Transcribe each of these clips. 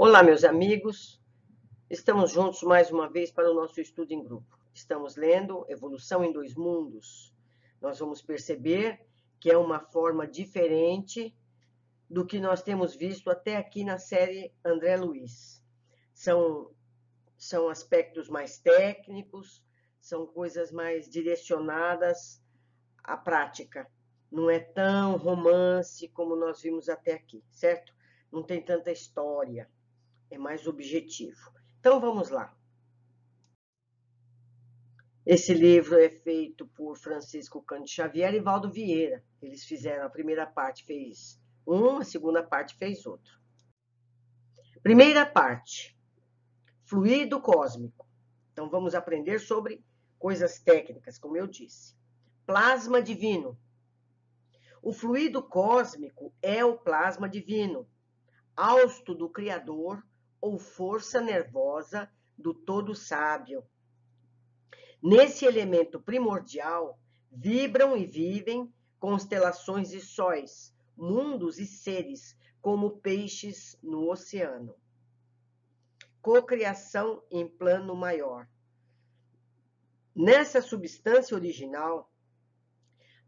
Olá, meus amigos. Estamos juntos mais uma vez para o nosso estudo em grupo. Estamos lendo Evolução em Dois Mundos. Nós vamos perceber que é uma forma diferente do que nós temos visto até aqui na série André Luiz. São aspectos mais técnicos, são coisas mais direcionadas à prática. Não é tão romance como nós vimos até aqui, certo? Não tem tanta história. É mais objetivo. Então, vamos lá. Esse livro é feito por Francisco Cândido Xavier e Valdo Vieira. Eles fizeram a primeira parte, fez um, a segunda parte fez outro. Primeira parte, fluido cósmico. Então, vamos aprender sobre coisas técnicas, como eu disse. Plasma divino. O fluido cósmico é o plasma divino, hausto do Criador, ou força nervosa do todo sábio. Nesse elemento primordial, vibram e vivem constelações e sóis, mundos e seres, como peixes no oceano. Cocriação em plano maior. Nessa substância original,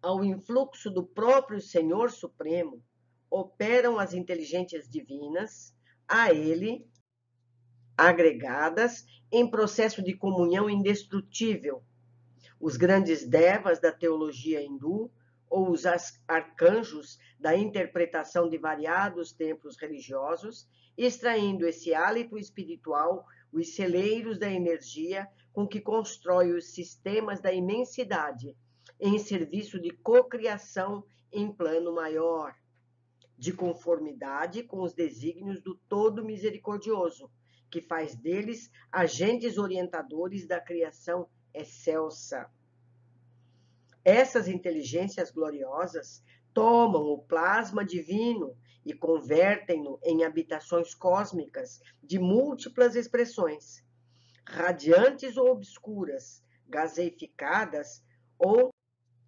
ao influxo do próprio Senhor Supremo, operam as inteligências divinas, a ele agregadas em processo de comunhão indestrutível. Os grandes devas da teologia hindu, ou os arcanjos da interpretação de variados templos religiosos, extraindo esse hálito espiritual, os celeiros da energia com que constrói os sistemas da imensidade, em serviço de cocriação em plano maior, de conformidade com os desígnios do Todo Misericordioso, que faz deles agentes orientadores da criação excelsa. Essas inteligências gloriosas tomam o plasma divino e convertem-no em habitações cósmicas de múltiplas expressões, radiantes ou obscuras, gaseificadas ou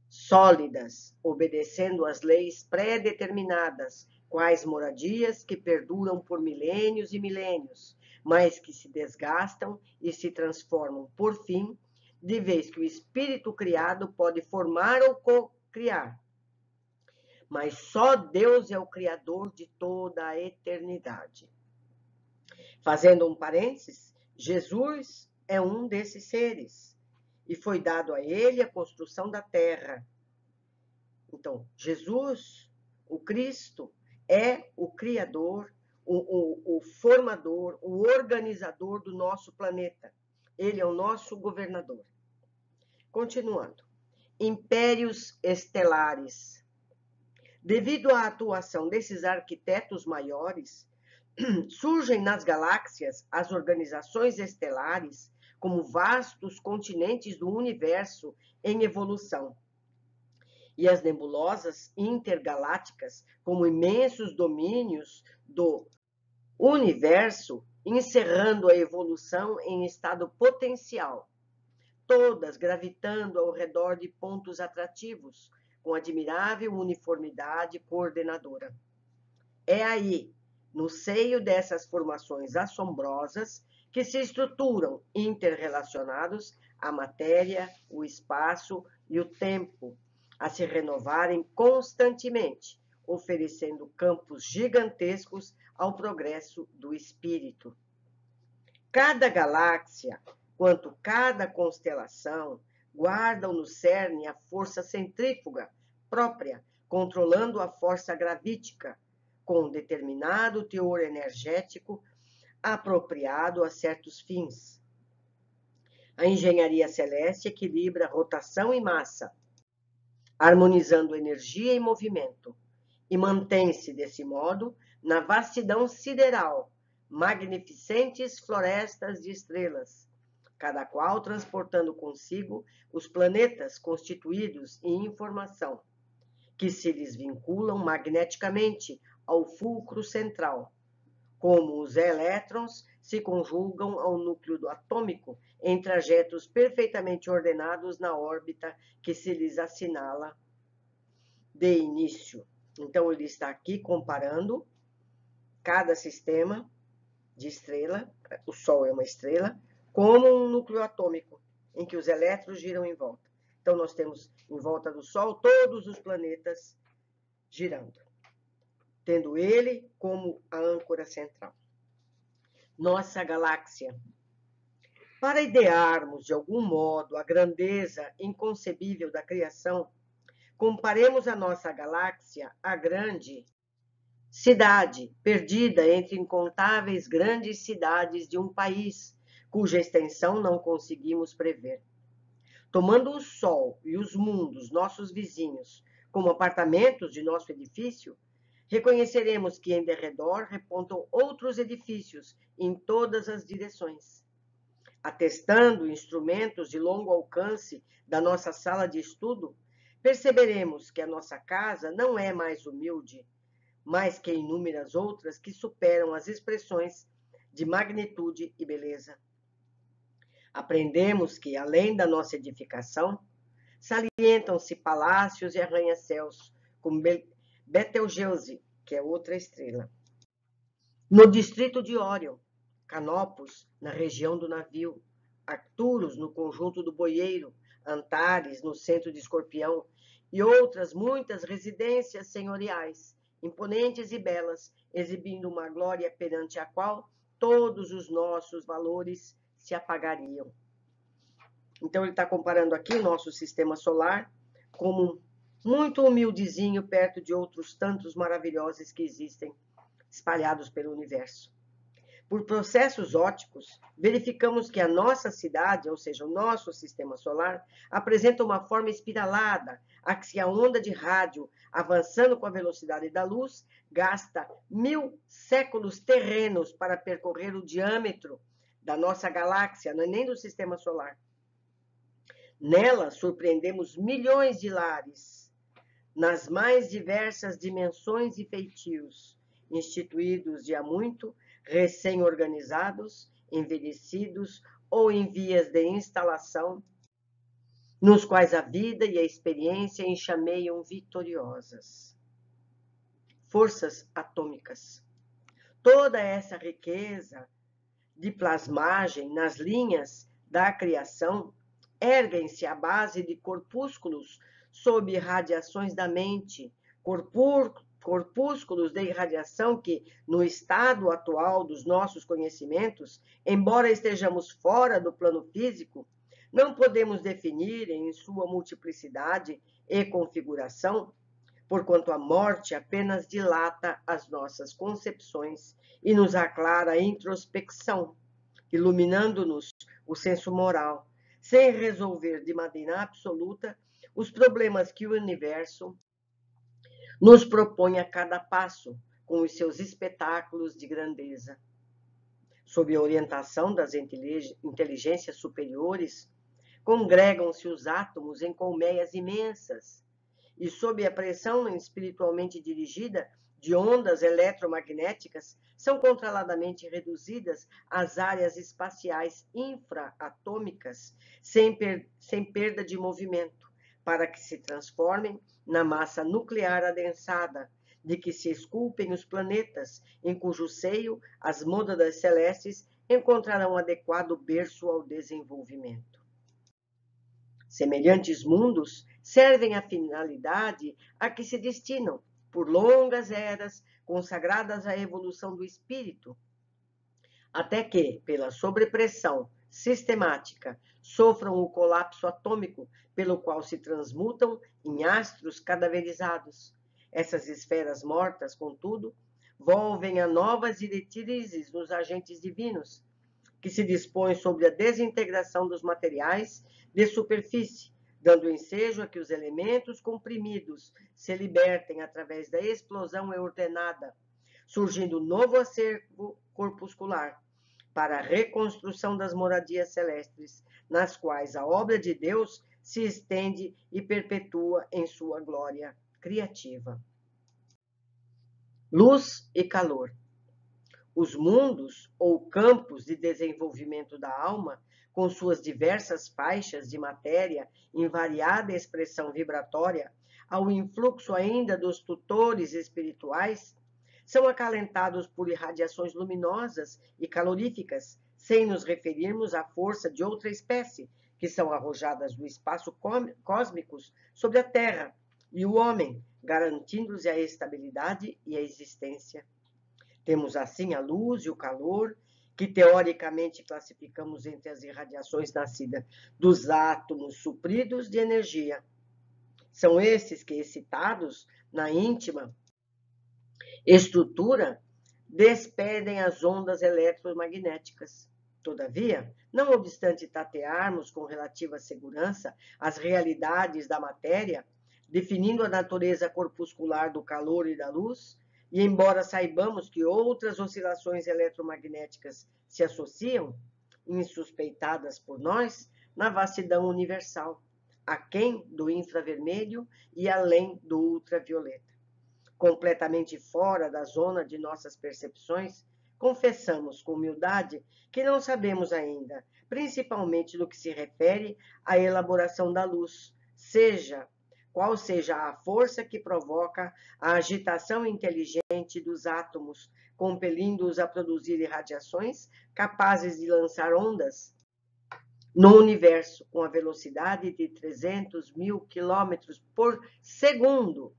sólidas, obedecendo às leis pré-determinadas, quais moradias que perduram por milênios e milênios, mas que se desgastam e se transformam, por fim, de vez que o espírito criado pode formar ou co-criar. Mas só Deus é o Criador de toda a eternidade. Fazendo um parênteses, Jesus é um desses seres, e foi dado a ele a construção da terra. Então, Jesus, o Cristo, é o Criador, o formador, o organizador do nosso planeta. Ele é o nosso governador. Continuando. Impérios estelares. Devido à atuação desses arquitetos maiores, surgem nas galáxias as organizações estelares como vastos continentes do universo em evolução, e as nebulosas intergalácticas como imensos domínios do universo, encerrando a evolução em estado potencial, todas gravitando ao redor de pontos atrativos, com admirável uniformidade coordenadora. É aí, no seio dessas formações assombrosas, que se estruturam interrelacionados a matéria, o espaço e o tempo, a se renovarem constantemente, oferecendo campos gigantescos ao progresso do espírito. Cada galáxia, quanto cada constelação, guardam no cerne a força centrífuga própria, controlando a força gravítica, com determinado teor energético apropriado a certos fins. A engenharia celeste equilibra rotação e massa, harmonizando energia e movimento, e mantém-se, desse modo, na vastidão sideral, magnificentes florestas de estrelas, cada qual transportando consigo os planetas constituídos em informação, que se lhes vinculam magneticamente ao fulcro central, como os elétrons se conjugam ao núcleo atômico em trajetos perfeitamente ordenados na órbita que se lhes assinala de início. Então, ele está aqui comparando cada sistema de estrela, o Sol é uma estrela, como um núcleo atômico, em que os elétrons giram em volta. Então, nós temos em volta do Sol todos os planetas girando, tendo ele como a âncora central. Nossa galáxia. Para idearmos, de algum modo, a grandeza inconcebível da criação, comparemos a nossa galáxia à grande cidade, perdida entre incontáveis grandes cidades de um país, cuja extensão não conseguimos prever. Tomando o Sol e os mundos, nossos vizinhos, como apartamentos de nosso edifício, reconheceremos que em derredor repontam outros edifícios em todas as direções. Atestando instrumentos de longo alcance da nossa sala de estudo, perceberemos que a nossa casa não é mais humilde, mais que inúmeras outras que superam as expressões de magnitude e beleza. Aprendemos que, além da nossa edificação, salientam-se palácios e arranha-céus, como Betelgeuse, que é outra estrela. No distrito de Órion, Canopus, na região do navio, Arcturus, no conjunto do boieiro, Antares, no centro de Escorpião, e outras muitas residências senhoriais, imponentes e belas, exibindo uma glória perante a qual todos os nossos valores se apagariam. Então, ele está comparando aqui o nosso sistema solar como muito humildezinho perto de outros tantos maravilhosos que existem espalhados pelo universo. Por processos ópticos, verificamos que a nossa cidade, ou seja, o nosso sistema solar, apresenta uma forma espiralada, a que a onda de rádio, avançando com a velocidade da luz, gasta 1000 séculos terrenos para percorrer o diâmetro da nossa galáxia, não é nem do sistema solar. Nela, surpreendemos milhões de lares, nas mais diversas dimensões e feitios, instituídos de há muito, recém-organizados, envelhecidos ou em vias de instalação, nos quais a vida e a experiência enxameiam vitoriosas. Forças atômicas. Toda essa riqueza de plasmagem nas linhas da criação erguem-se à base de corpúsculos sob radiações da mente, corpúsculos de irradiação que, no estado atual dos nossos conhecimentos, embora estejamos fora do plano físico, não podemos definir em sua multiplicidade e configuração, porquanto a morte apenas dilata as nossas concepções e nos aclara a introspecção, iluminando-nos o senso moral, sem resolver de maneira absoluta os problemas que o universo nos propõe a cada passo, com os seus espetáculos de grandeza. Sob a orientação das inteligências superiores, congregam-se os átomos em colmeias imensas, e sob a pressão espiritualmente dirigida de ondas eletromagnéticas, são controladamente reduzidas às áreas espaciais infraatômicas, sem perda de movimento, para que se transformem na massa nuclear adensada, de que se esculpem os planetas, em cujo seio as mônadas celestes encontrarão adequado berço ao desenvolvimento. Semelhantes mundos servem à finalidade a que se destinam, por longas eras consagradas à evolução do espírito, até que, pela sobrepressão sistemática, sofram o colapso atômico, pelo qual se transmutam em astros cadaverizados. Essas esferas mortas, contudo, volvem a novas diretrizes nos agentes divinos, que se dispõem sobre a desintegração dos materiais de superfície, dando ensejo a que os elementos comprimidos se libertem através da explosão ordenada, surgindo novo acervo corpuscular para a reconstrução das moradias celestes, nas quais a obra de Deus se estende e perpetua em sua glória criativa. Luz e calor. Os mundos ou campos de desenvolvimento da alma, com suas diversas faixas de matéria em variada expressão vibratória, ao influxo ainda dos tutores espirituais, são acalentados por irradiações luminosas e caloríficas, sem nos referirmos à força de outra espécie, que são arrojadas do espaço cósmicos sobre a Terra e o homem, garantindo-lhes a estabilidade e a existência. Temos assim a luz e o calor, que teoricamente classificamos entre as irradiações nascidas dos átomos supridos de energia. São esses que, excitados na íntima estrutura, despedem as ondas eletromagnéticas. Todavia, não obstante tatearmos com relativa segurança as realidades da matéria, definindo a natureza corpuscular do calor e da luz, e embora saibamos que outras oscilações eletromagnéticas se associam, insuspeitadas por nós, na vastidão universal, aquém do infravermelho e além do ultravioleta. Completamente fora da zona de nossas percepções, confessamos com humildade que não sabemos ainda, principalmente no que se refere à elaboração da luz, qual seja a força que provoca a agitação inteligente dos átomos, compelindo-os a produzir irradiações capazes de lançar ondas no universo com a velocidade de 300 mil quilômetros por segundo,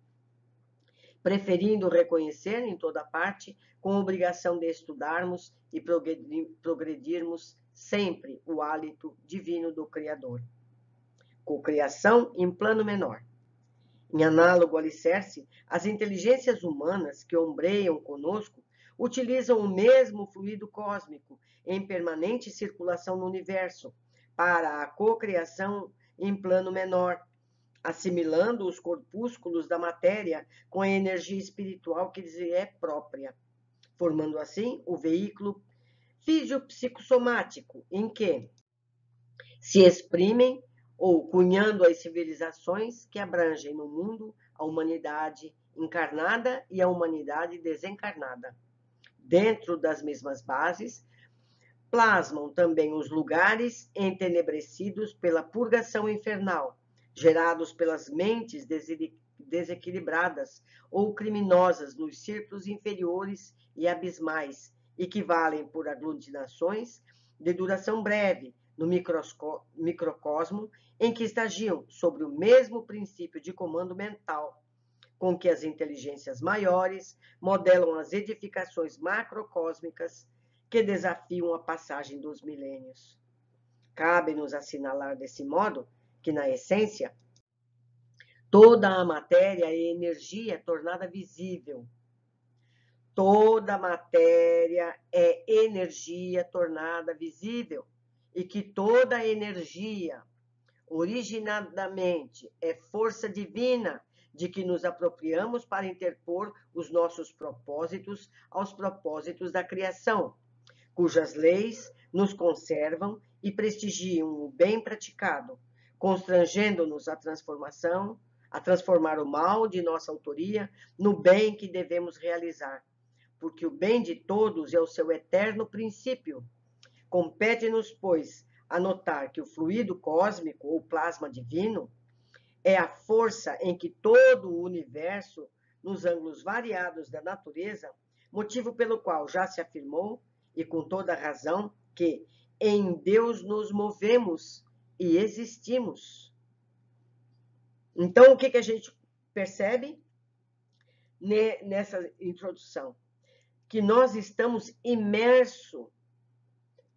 preferindo reconhecer em toda parte, com obrigação de estudarmos e progredirmos sempre o hálito divino do Criador. Cocriação em plano menor. Em análogo alicerce, as inteligências humanas que ombreiam conosco utilizam o mesmo fluido cósmico em permanente circulação no universo para a cocriação em plano menor, assimilando os corpúsculos da matéria com a energia espiritual que lhes é própria, formando assim o veículo fisiopsicossomático em que se exprimem ou cunhando as civilizações que abrangem no mundo a humanidade encarnada e a humanidade desencarnada. Dentro das mesmas bases, plasmam também os lugares entenebrecidos pela purgação infernal, gerados pelas mentes desequilibradas ou criminosas nos círculos inferiores e abismais, e que valem por aglutinações de duração breve no microcosmo em que estagiam sobre o mesmo princípio de comando mental, com que as inteligências maiores modelam as edificações macrocósmicas que desafiam a passagem dos milênios. Cabe-nos assinalar desse modo que, na essência, toda a matéria é energia tornada visível. Toda matéria é energia tornada visível e que toda energia, originadamente, é força divina de que nos apropriamos para interpor os nossos propósitos aos propósitos da criação, cujas leis nos conservam e prestigiam o bem praticado, constrangendo-nos a transformar o mal de nossa autoria no bem que devemos realizar, porque o bem de todos é o seu eterno princípio. Compete-nos, pois, anotar que o fluido cósmico ou plasma divino é a força em que todo o universo, nos ângulos variados da natureza, motivo pelo qual já se afirmou, e com toda razão, que em Deus nos movemos e existimos. Então, o que a gente percebe nessa introdução? Que nós estamos imersos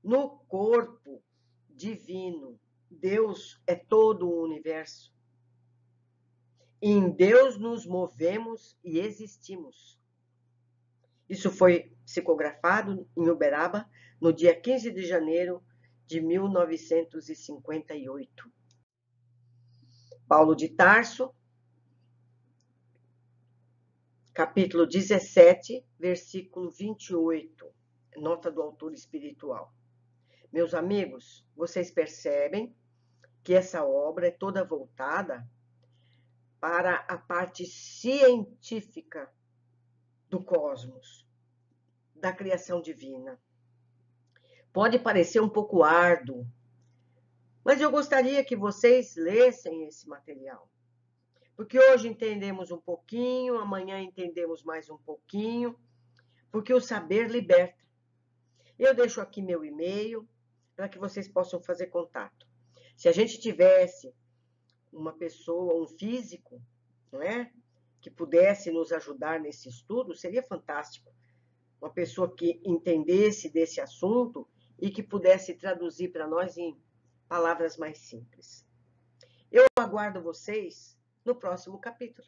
no corpo divino. Deus é todo o universo. Em Deus nos movemos e existimos. Isso foi psicografado em Uberaba no dia 15 de janeiro de 1958. Paulo de Tarso, capítulo 17, versículo 28, nota do autor espiritual. Meus amigos, vocês percebem que essa obra é toda voltada para a parte científica do cosmos, da criação divina. Pode parecer um pouco árduo, mas eu gostaria que vocês lessem esse material. Porque hoje entendemos um pouquinho, amanhã entendemos mais um pouquinho, porque o saber liberta. Eu deixo aqui meu e-mail para que vocês possam fazer contato. Se a gente tivesse uma pessoa, um físico, não é? Que pudesse nos ajudar nesse estudo, seria fantástico. Uma pessoa que entendesse desse assunto e que pudesse traduzir para nós em palavras mais simples. Eu aguardo vocês no próximo capítulo.